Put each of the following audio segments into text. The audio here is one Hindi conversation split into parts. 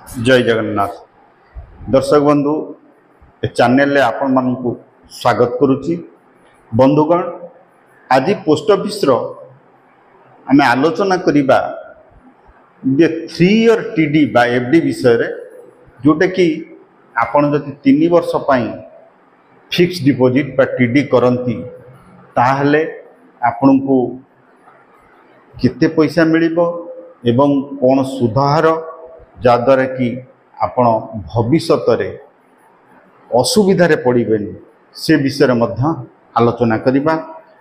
जय जगन्नाथ दर्शक बंधु ए चैनल आपण मानकु स्वागत करुच्ची। बंधुगण आज पोस्ट ऑफिस आम आलोचना करिबा जे 3 ईयर टीडी बा एफडी विषय रे, जोटा कि आपण जदि 3 वर्ष पई फिक्स डिपॉजिट बा टीडी करंती ताहले आपण को केते पैसा मिलिबो एवं कौन सुधार जद्वारा कि आपण भविष्यत असुविधारे पड़ेनि से विषय मध्य आलोचना करिबा।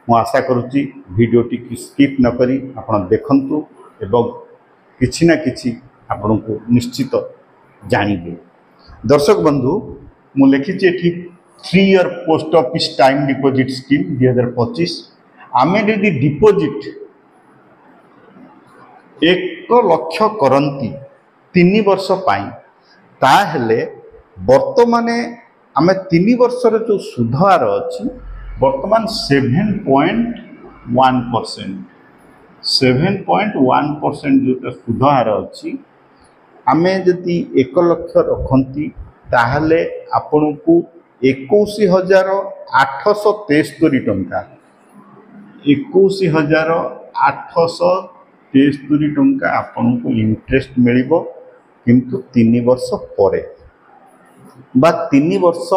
मु आशा करुच्ची वीडियोटी की स्किप न करी आपण देखंतु एवं किछि ना किछि आपण को निश्चित जानिबे। दर्शक बंधु मु लिखिछि एठी 3 year post office time deposit scheme 2025 आमे यदि डिपॉजिट 1 लाख करंती 3 वर्ष पाई ताहले वर्तमान आमे 3 वर्ष रे जो सुधार अछि वर्तमान 7.1% 7.1% जो सुधार अछि आमे यदि 1 लाख रखंती ताहले आपन को 21,873 टंका 21,873 टंका आपन को इंटरेस्ट मिलिबो, किंतु 3 वर्ष परे बा 3 वर्ष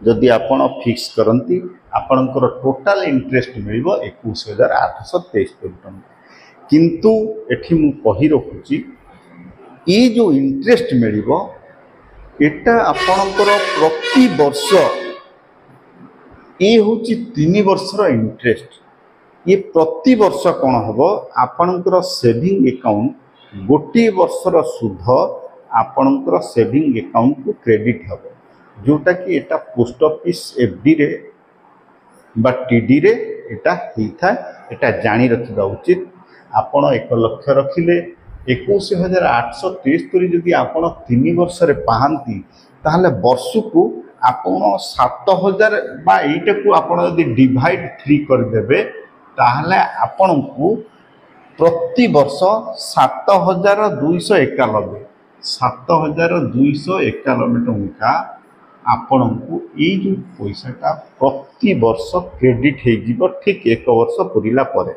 जदि आपण फिक्स करंती आपनकर टोटल इंटरेस्ट मिलिबो 21,873 टंका। किंतु एठी मु कहि रखुची ई जो इंटरेस्ट मिलिबो एटा आपनकर प्रति वर्ष ये होची 3 वर्षर इंटरेस्ट। ये प्रति वर्ष कौन हम आपणकर सेविंग अकाउंट गोटे वर्षर सुध आपणकर सेविंग अकाउंट को क्रेडिट हम, जोटा कि एटा पोस्ट ऑफिस एफडी रे बा टीडी रे एटा होता एटा जानी रखा उचित। आपण 1 लाख रखिले 21,873 जदि आपण 3 वर्ष रे पाहंती ताहले वर्ष को आपण 7,000 बा एटा को आपण यदि डिवाइड 3 कर देबे ताहले आपण को प्रति वर्ष 7,291 टंका आपण को ये जो पैसाटा प्रति वर्ष क्रेडिट हो जीवो। ठीक 1 वर्ष पुरिला परे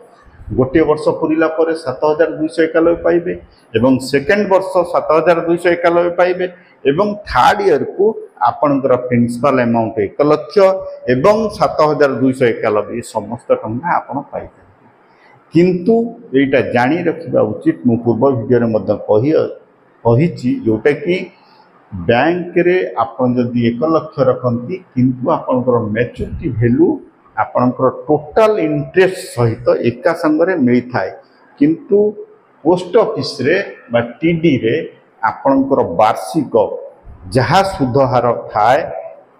गोटे वर्ष पुरिला परे 7,291 पाइबे एवं सेकेंड वर्ष 7,291 पाइबे एवं थर्ड ईयर को आपणकर प्रिंसिपल अमाउंट 1 लाख एवं 7,291 समस्त टंका आपण पाइ। किंतु एटा जानी रखिबा उचित मु पूर्व वीडियो रे मध्य कहिछि जोटा कि बैंक रे आपण जदि 1 लाख रखंती किंतु आपणकर मैच्योरिटी वैल्यू आपणकर टोटल इंटरेस्ट सहित एका संगरे मिली थाए, किंतु पोस्ट ऑफिस रे बा टीडी रे आपणकर वार्षिक जहाँ सुधहार थाए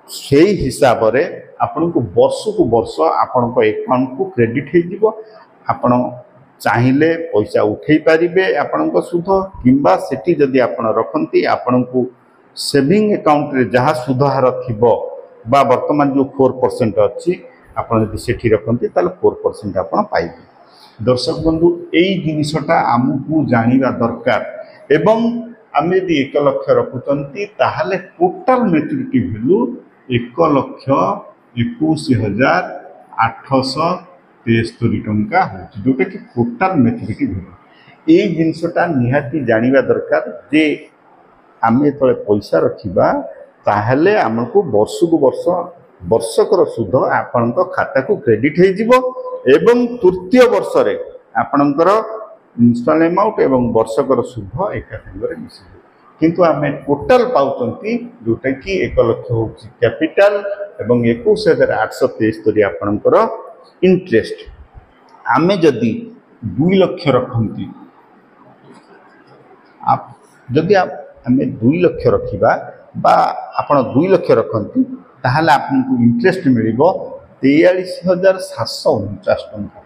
से हिसाब रे आपण को वर्ष को वर्ष आपण को अकाउंट को क्रेडिट हो जीवो। आपण चाहिले पैसा उठे पारिबे आपण को सुध किंबा सेठी जदि आपण रखंती आपण को सेविंग अकाउंट रे जहाँ सुधहार थिबो बा वर्तमान जो 4% अछि आपण जदि सेठी रखंती ताले 4% आपण पाइबे। दर्शक बंधु एई जिनिसटा आमु जानिबा दरकार एवं आमे यदि 1 लाख रखुचंती ताहले टोटल मैच्योरिटी वैल्यू 1,21,873 टंका होची, जोटा कि टोटल मैच्योरिटी वैल्यू। ए जिनसटा निहाती जानिबा दरकार जे आमे तळे पैसा रखिबा ताहले हमको वर्ष को वर्ष वर्षकर सुध आपनक खाता को क्रेडिट हो जीवो एवं तृतीय वर्ष रे आपनकर प्रिंसिपल अमाउंट एवं वर्षकर सुध एका संगे मिसी। किंतु आमे टोटल पाउचंती जोटा कि 1 लाख होची कैपिटल एवं 21,873 आपनकर इंटरेस्ट। आमे जदि 2 लाख रखंती आप जदि आमे 2 लाख रखिबा बा आपण 2 लाख रखंती ताहले आपनको इंटरेस्ट मिलिबो 43,749 टंका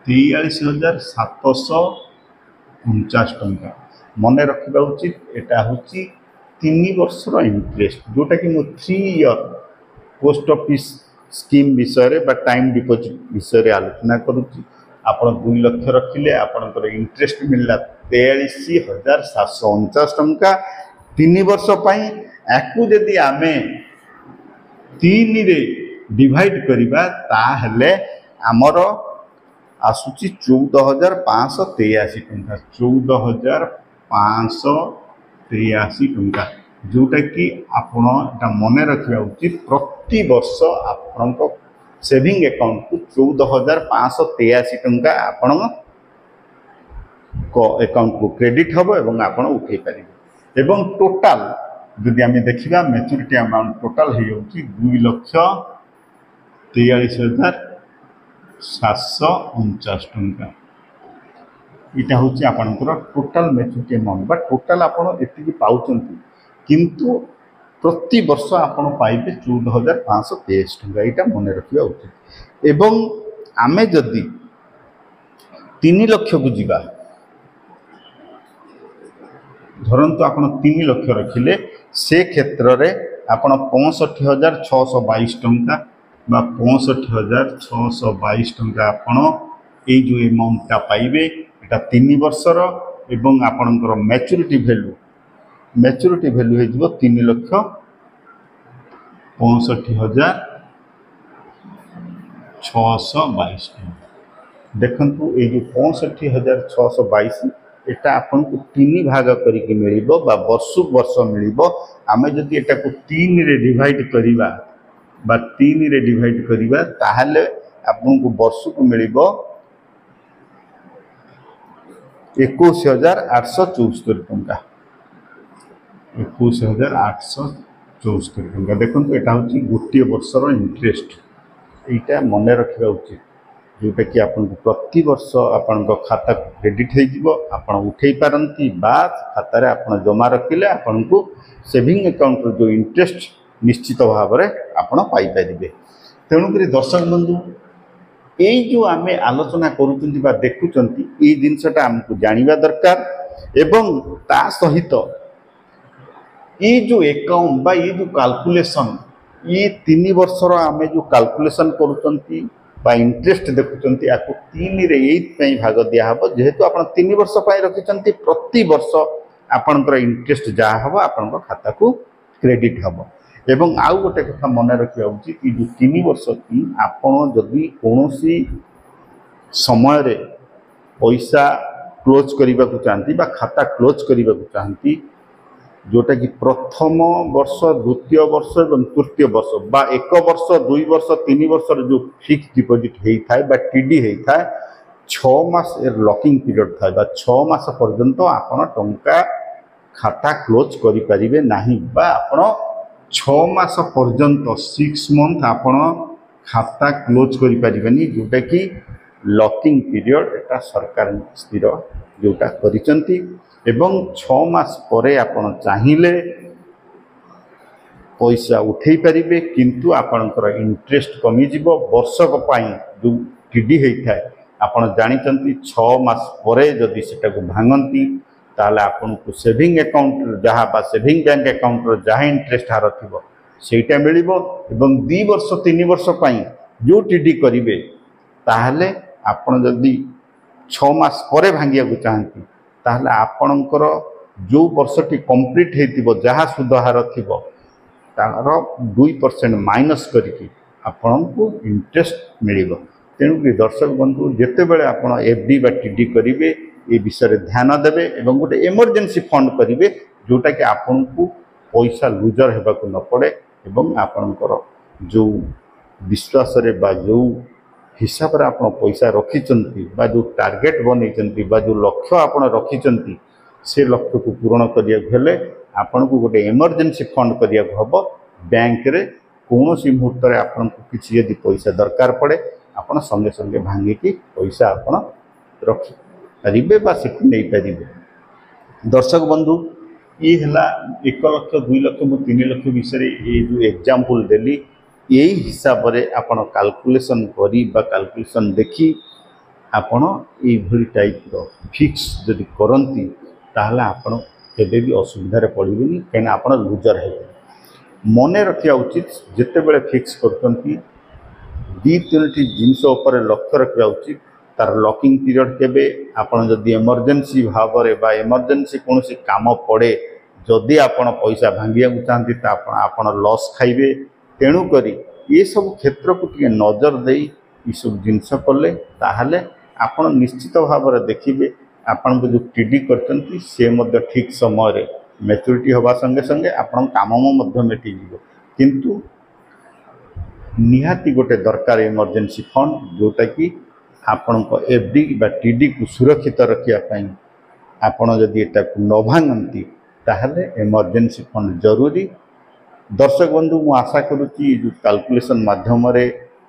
43,749 टंका। मन रखा उचित एटा होची 3 वर्षर इंटरेस्ट, जोटा कि मु 3 ईयर पोस्ट ऑफिस स्कीम विषय रे बा टाइम डिपॉजिट विषय रे आलोचना करूची। ଆପଣ 2 ଲକ୍ଷ ରଖିଲେ ଆପଣଙ୍କର ଇଣ୍ଟରେଷ୍ଟ ମିଳିଲା 43,749 ଟଙ୍କା 3 ବର୍ଷ ପାଇଁ। ୟାକୁ ଯଦି ଆମେ 3 ରେ ଡିଭାଇଡ୍ କରିବା ତାହେଲେ ଆମର आसूची 14,583 टंका 14,583 टंका जोटा कि आपण एटा मन रखा उचित प्रति वर्ष आपण सेविंग अकाउंट को 14,583 टंका आपण अकाउंट को क्रेडिट हम एवं आपण उठे पारे एवं टोटाल जदि आम देखा मैच्योरिटी अमाउंट टोटाल हो 2,43,749 टंका यहाँ हूँ आपंकर टोटाल मैच्योरिटी अमाउंट बा टोटाल आपड़ ये पाँच किंतु प्रति वर्ष आपड़ पाइबे 14,583 टंका यहाँ मन रखा उचित एवं आमे जदि 3 लक्ष को जीवा धरतु आप 3 लक्ष रखिले से क्षेत्र में आपड़ 65,622 टंका 65,622 टंका आपण ये जो एमाउंटा पाइबे एटा 3 वर्षर एवं आपणकर मैच्योरिटी वैल्यू हो 3,65,622 देखंतु ये जो 65,622 एटा आपन को 3 भाग करके मिलिबो बा वर्ष मिलिबो आमे जदि एटा को 3 रे डिवाइड करिबा बा 3 रे डिवाइड करिबा ताहले आपन को वर्ष को मिलिबो 21,874 टंका 21,874 टंका देखो यहाँ हूँ गोटे वर्षर इंटरेस्ट यहाँ मन रखा उचित जोटा कि आपन प्रति वर्ष आपण खाता क्रेडिट हो उठे पारती खाता रे आपण जमा रखिले आपन को सेविंग अकाउंट जो इंटरेस्ट निश्चित भाव में आपण पाई पारिबे। तेणुक दर्शक बंधु यही जो आम आलोचना करुँच देखुंट ये जिनसटा आमको जानिबा दरकार एवं ता सहित ये जो अकाउंट बा ये जो कैलकुलेशन ये 3 वर्षर आम जो कैलकुलेशन करुँच इंटरेस्ट देखुंट या 3 रे 8 भाग दिहब जेहेतु आप 3 वर्ष रखिंट प्रति वर्ष आपणकर इंटरेस्ट जहाँ हम आपण खाता को क्रेडिट हम एवं आउ गोटे कथा मन रखा उचित कि जो 3 वर्ष की आपण जदि कौन समय रे पैसा क्लोज करने को चाहती खाता क्लोज करने को चाहती जोटा कि प्रथम वर्ष द्वितीय वर्ष और तृतीय वर्ष बा 1 वर्ष 2 वर्ष 3 वर्ष जो फिक्स डिपोजिट होता है टीडी होता है 6 मास लॉकिंग पीरियड था 6 मास पर्यंत आपण टंका खाता क्लोज करें ना आपण 6 मास पर्यंत 6 मंथ आपण खाता क्लोज करें जोटा कि लॉकिंग पीरियड एटा सरकार स्थिर जोटा करिसंती एवं 6 मास परे आपण चाहिए पैसा उठे पारे किंतु आपणकर इंटरेस्ट कमिजिव वर्षक जो टीडी होता है आपण जानी 6 मास परे जदि सेटा को भांगती ताले आपन को सेविंग अकाउंट जहाँ बा सेविंग बैंक अकाउंट जहाँ इंटरेस्ट हार थी सेटा मिलिबो एवं 2 वर्ष 3 वर्ष जो टीडी करिवे ताहले आपण जदि 6 मास परे भांगिया को चाहती ताहले आपणकर जो वर्षटी कंप्लीट होइतिबो जहाँ सुधहार थिबो तार 2% माइनस करके आपण को इंटरेस्ट मिलिबो। तेणु दर्शक बंधु जेते बेले आपण एफडी बा टीडी करिवे ये विषय ध्यान देवे एवं गोटे इमरजेंसी फंड करेंगे जोटा कि आपन को पैसा लुजर होगा न पड़े एवं आपणकर जो विश्वास रे बा जो हिसाब रे आप पैसा रखिंट बा जो टार्गेट बनई जो लक्ष्य आप रखिंट से लक्ष्य को पूरण करने आपन को गोटे इमरजेंसी फंड करने हम बैंक रे कौन सी मुहूर्त में आपन को किसी यदि पैसा दरकार पड़े आप संगे संगे भांगिकी पैसा आप रखी पारिबे बा सेठू नहीं पारिबे। दर्शक बंधु ये है 1 लक्ष 2 लक्ष मु 3 लक्ष विषय ये जो एग्जाम्पल देली यही हिसाब से आपण कैलकुलेशन करी बा कैलकुलेशन देखी आपण ये टाइप फिक्स जदि करती ताहले आपण केबे भी असुविधा रे पड़िबेनी कहीं आपण लुजर है मन रखा उचित जेते बेले फिक्स करती 2-3 जिनस लक्ष्य रखा उचित तार लॉकिंग पीरियड केबे आपण जदि इमरजेंसी भाव में बा इमरजेंसी कौन काम पड़े जदि आपण पैसा भांगिया चाहती तो आपण लॉस खाइबे। तेणुक ये सब क्षेत्र को टे नजर दे सब जिनस कले ताहले आपण निश्चित भाव में देखिए आपण को जो टीडी करचंती से मध्य ठीक समय मैच्योरिटी होगा संगे संगे आपण काम मेटी किंतु निहाती गोटे दरकार इमरजेंसी फंड जोटा कि आपण एफडी बा टीडी को सुरक्षित रखापी आपण जदि एटा न भांगती ताहले इमरजेंसी फंड जरूरी। दर्शक बंधु मु आशा करुच्ची जो कैलकुलेशन माध्यम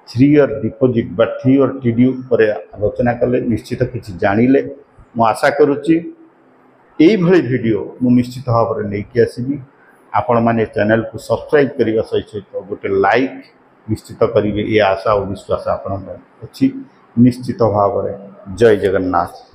3 ईयर डिपोजिट बा 3 ईयर टीडी पर आलोचना कले निश्चित किसी जानिले मु आशा करुच्ची यही वीडियो मु निश्चित भाव में लेके आसबि। आपण माने चैनल को सब्सक्राइब करने सहित गोटे लाइक निश्चित करेंगे ये आशा और विश्वास आपण अच्छी निश्चित भाव में। जय जगन्नाथ।